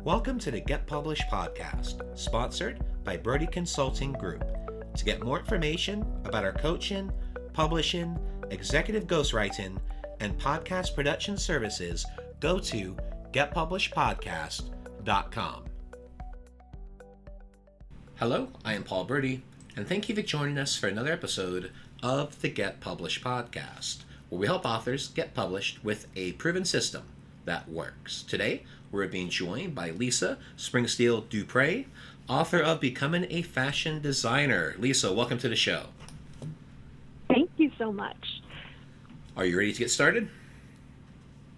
Welcome to the Get Published podcast, sponsored by Brodie Consulting Group. To get more information about our coaching, publishing, executive ghostwriting, and podcast production services, go to getpublishedpodcast.com. Hello, I am Paul Brodie, and thank you for joining us for another episode of the Get Published podcast, where we help authors get published with a proven system that works. Today, we're being joined by Lisa Springsteel Dupre, author of Becoming a Fashion Designer. Lisa, welcome to the show. Thank you so much. Are you ready to get started?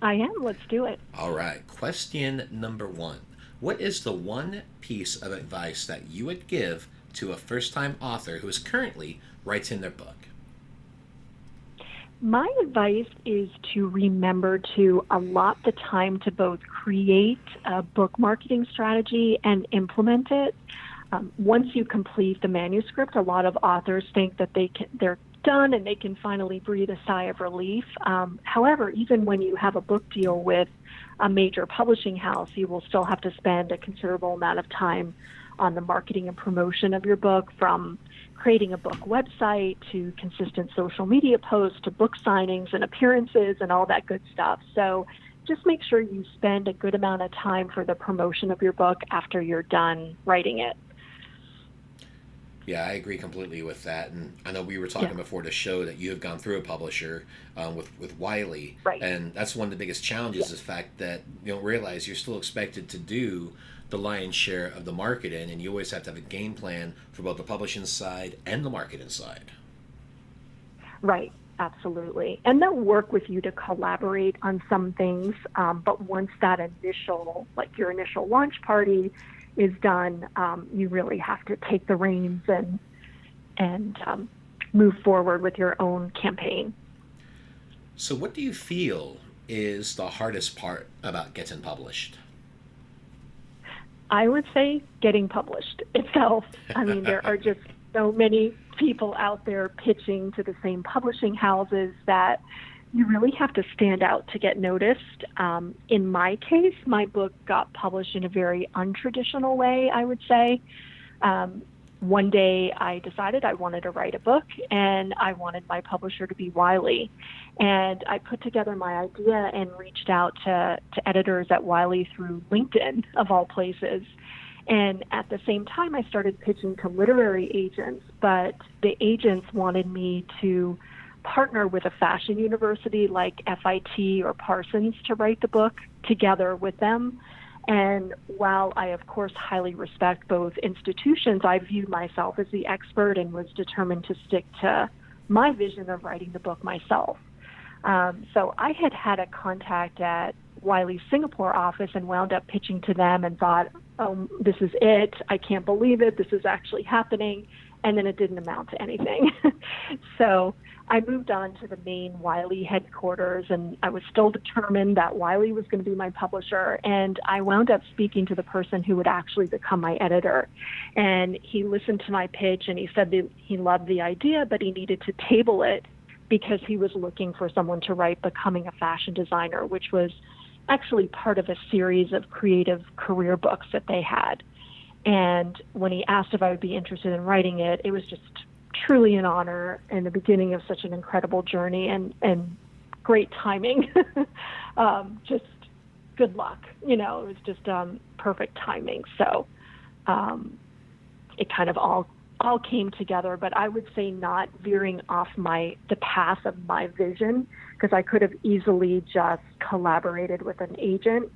I am. Let's do it. All right. Question number one. What is the one piece of advice that you would give to a first-time author who is currently writing their book? My advice is to remember to allot the time to both create a book marketing strategy and implement it. Once you complete the manuscript, a lot of authors think that they're done and they can finally breathe a sigh of relief. However, even when you have a book deal with a major publishing house, you will still have to spend a considerable amount of time on the marketing and promotion of your book, from creating a book website to consistent social media posts to book signings and appearances and all that good stuff. So just make sure you spend a good amount of time for the promotion of your book after you're done writing it. Yeah, I agree completely with that. And I know we were talking before the show that you have gone through a publisher with Wiley. Right. And that's one of the biggest challenges is the fact that you don't realize you're still expected to do the lion's share of the marketing, and you always have to have a game plan for both the publishing side and the marketing side. Right, absolutely. And they'll work with you to collaborate on some things, but once that your initial launch party is done, you really have to take the reins and move forward with your own campaign. So what do you feel is the hardest part about getting published? I would say getting published itself. I mean, there are just so many people out there pitching to the same publishing houses that you really have to stand out to get noticed. In my case, my book got published in a very untraditional way, I would say. One day I decided I wanted to write a book, and I wanted my publisher to be Wiley. And I put together my idea and reached out to editors at Wiley through LinkedIn, of all places. And at the same time, I started pitching to literary agents, but the agents wanted me to partner with a fashion university like FIT or Parsons to write the book together with them. And while I, of course, highly respect both institutions, I viewed myself as the expert and was determined to stick to my vision of writing the book myself. So I had a contact at Wiley's Singapore office and wound up pitching to them and thought, oh, this is it. I can't believe it. This is actually happening. And then it didn't amount to anything. So I moved on to the main Wiley headquarters, and I was still determined that Wiley was going to be my publisher. And I wound up speaking to the person who would actually become my editor. And he listened to my pitch, and he said that he loved the idea, but he needed to table it because he was looking for someone to write Becoming a Fashion Designer, which was actually part of a series of creative career books that they had. And when he asked if I would be interested in writing it, it was just truly an honor and the beginning of such an incredible journey and great timing. Just good luck. It was just perfect timing. So it kind of all came together, but I would say not veering off the path of my vision, because I could have easily just collaborated with an agent,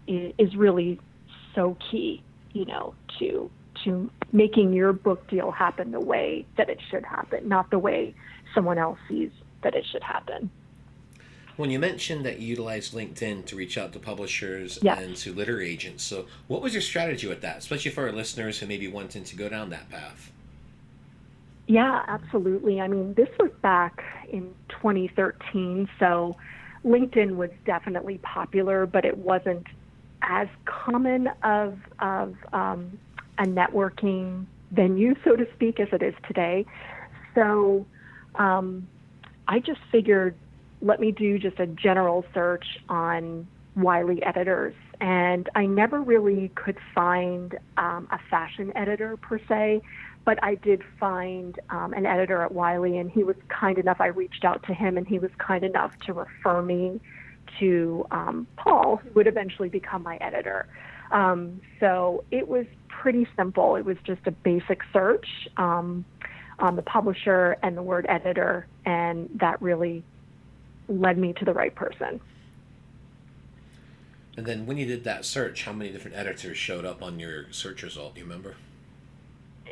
is really so key, to making your book deal happen the way that it should happen, not the way someone else sees that it should happen. When you mentioned that you utilized LinkedIn to reach out to publishers and to literary agents, so what was your strategy with that, especially for our listeners who may be wanting to go down that path? Yeah, absolutely. I mean, this was back in 2013, so LinkedIn was definitely popular, but it wasn't as common of a networking venue, so to speak, as it is today. So I just figured, let me do just a general search on Wiley editors and I never really could find a fashion editor per se, but I did find an editor at Wiley, and he was kind enough. I reached out to him, and he was kind enough to refer me to Paul, who would eventually become my editor. So it was pretty simple. It was just a basic search on the publisher and the word editor, and that really led me to the right person. And then when you did that search, how many different editors showed up on your search result? Do you remember?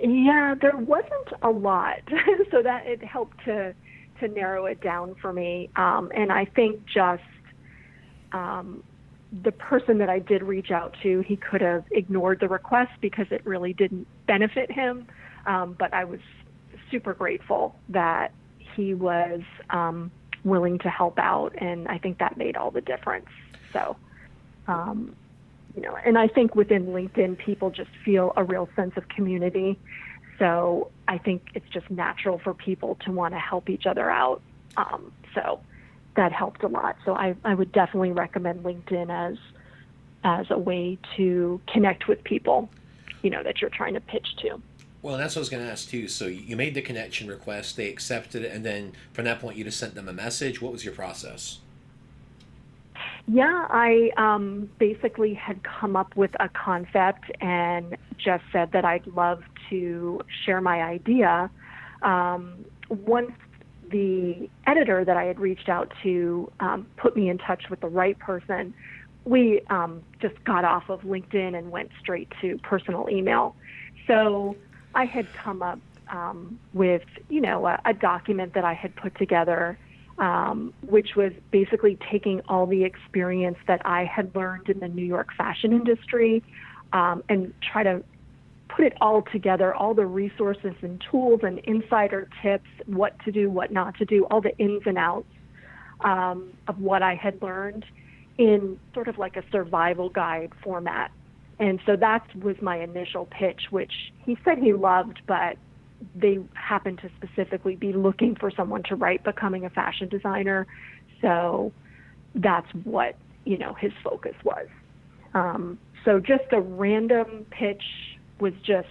Yeah, there wasn't a lot, so that it helped to narrow it down for me. And I think just the person that I did reach out to, he could have ignored the request because it really didn't benefit him. But I was super grateful that he was willing to help out, and I think that made all the difference. So, and I think within LinkedIn, people just feel a real sense of community. So I think it's just natural for people to want to help each other out. So that helped a lot. So I would definitely recommend LinkedIn as a way to connect with people, that you're trying to pitch to. Well, that's what I was going to ask too. So you made the connection request, they accepted it, and then from that point you just sent them a message. What was your process? Yeah, I basically had come up with a concept and just said that I'd love to share my idea. Once the editor that I had reached out to put me in touch with the right person, we just got off of LinkedIn and went straight to personal email. So I had come up with, a document that I had put together, which was basically taking all the experience that I had learned in the New York fashion industry and try to put it all together, all the resources and tools and insider tips, what to do, what not to do, all the ins and outs of what I had learned in sort of like a survival guide format. And so that was my initial pitch, which he said he loved, but they happened to specifically be looking for someone to write Becoming a Fashion Designer. So that's what, his focus was. So just a random pitch was just,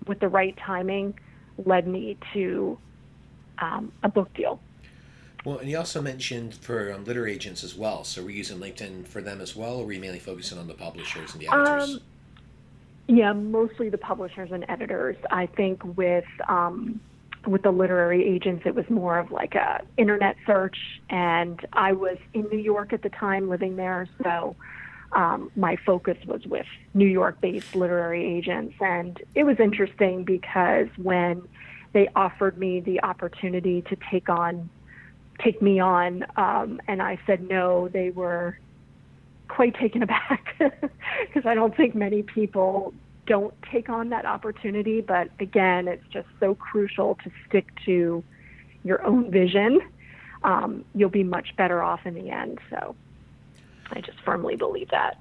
with the right timing, led me to a book deal. Well, and you also mentioned for literary agents as well. So we're using LinkedIn for them as well, or were you mainly focusing on the publishers and the editors? Yeah, mostly the publishers and editors. I think with the literary agents, it was more of like a internet search, and I was in New York at the time, living there, so my focus was with New York-based literary agents. And it was interesting because when they offered me the opportunity to take me on, and I said no, they were quite taken aback because I don't think many people don't take on that opportunity. But again, it's just so crucial to stick to your own vision. You'll be much better off in the end. So I just firmly believe that.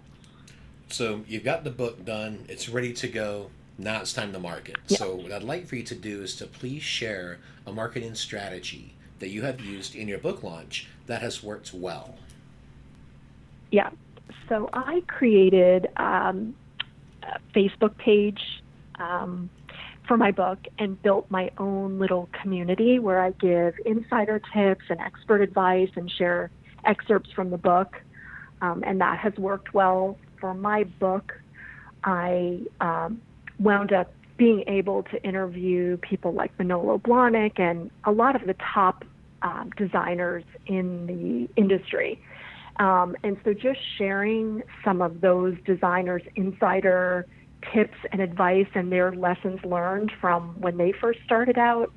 So you've got the book done. It's ready to go. Now it's time to market. Yeah. So what I'd like for you to do is to please share a marketing strategy that you have used in your book launch that has worked well. Yeah. So I created a Facebook page for my book and built my own little community where I give insider tips and expert advice and share excerpts from the book. And that has worked well. For my book, I wound up being able to interview people like Manolo Blahnik and a lot of the top designers in the industry. And so just sharing some of those designers' insider tips and advice and their lessons learned from when they first started out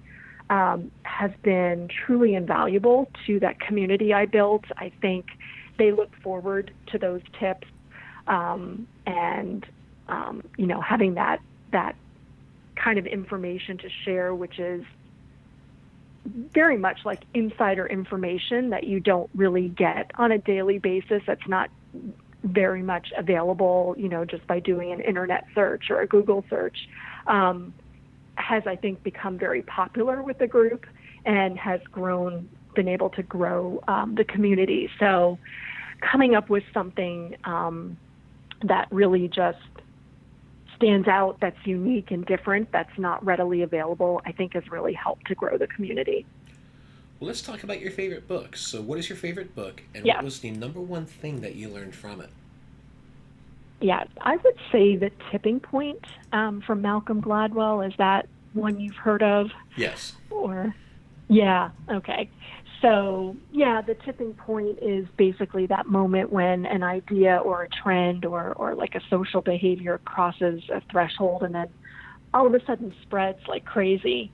has been truly invaluable to that community I built. I think they look forward to those tips and having that kind of information to share, which is very much like insider information that you don't really get on a daily basis. That's not very much available, just by doing an internet search or a Google search, has, I think, become very popular with the group and has been able to grow the community. So coming up with something that really just stands out, that's unique and different, that's not readily available, I think has really helped to grow the community. Well, let's talk about your favorite books. So what is your favorite book, and Yeah. what was the number one thing that you learned from it? Yeah, I would say The Tipping Point from Malcolm Gladwell. Is that one you've heard of? Yes. Or, yeah, okay. So, yeah, The Tipping Point is basically that moment when an idea or a trend or like a social behavior crosses a threshold and then all of a sudden spreads like crazy.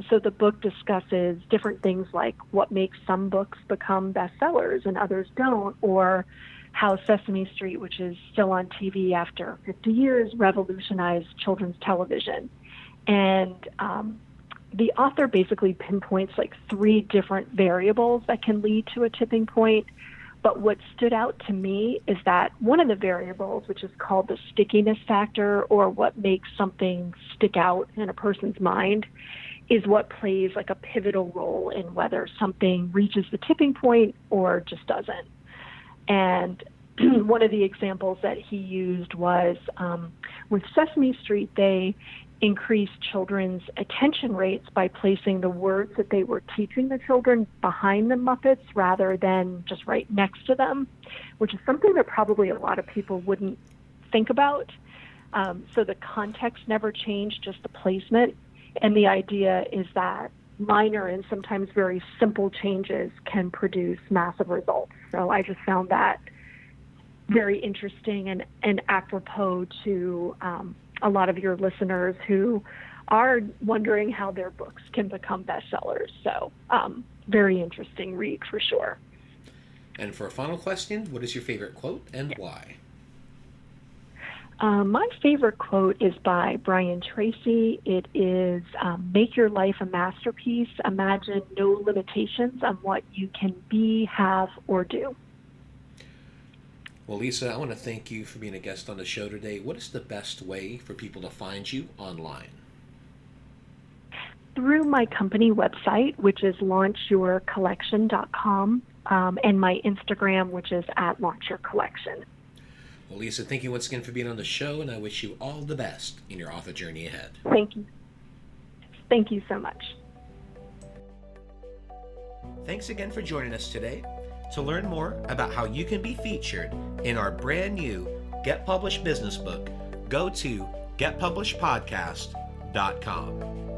So the book discusses different things like what makes some books become bestsellers and others don't, or how Sesame Street, which is still on TV after 50 years, revolutionized children's television. And the author basically pinpoints like 3 different variables that can lead to a tipping point. But what stood out to me is that one of the variables, which is called the stickiness factor, or what makes something stick out in a person's mind, is what plays like a pivotal role in whether something reaches the tipping point or just doesn't. And one of the examples that he used was with Sesame Street, they increased children's attention rates by placing the words that they were teaching the children behind the Muppets rather than just right next to them, which is something that probably a lot of people wouldn't think about. So the context never changed, just the placement. And the idea is that minor and sometimes very simple changes can produce massive results. So I just found that very interesting and apropos to a lot of your listeners who are wondering how their books can become bestsellers. So very interesting read for sure. And for a final question, what is your favorite quote and why? My favorite quote is by Brian Tracy. It is, make your life a masterpiece. Imagine no limitations on what you can be, have, or do. Well, Lisa, I want to thank you for being a guest on the show today. What is the best way for people to find you online? Through my company website, which is launchyourcollection.com, and my Instagram, which is @launchyourcollection. Well, Lisa, thank you once again for being on the show, and I wish you all the best in your author journey ahead. Thank you. Thank you so much. Thanks again for joining us today. To learn more about how you can be featured in our brand new Get Published business book, go to getpublishedpodcast.com.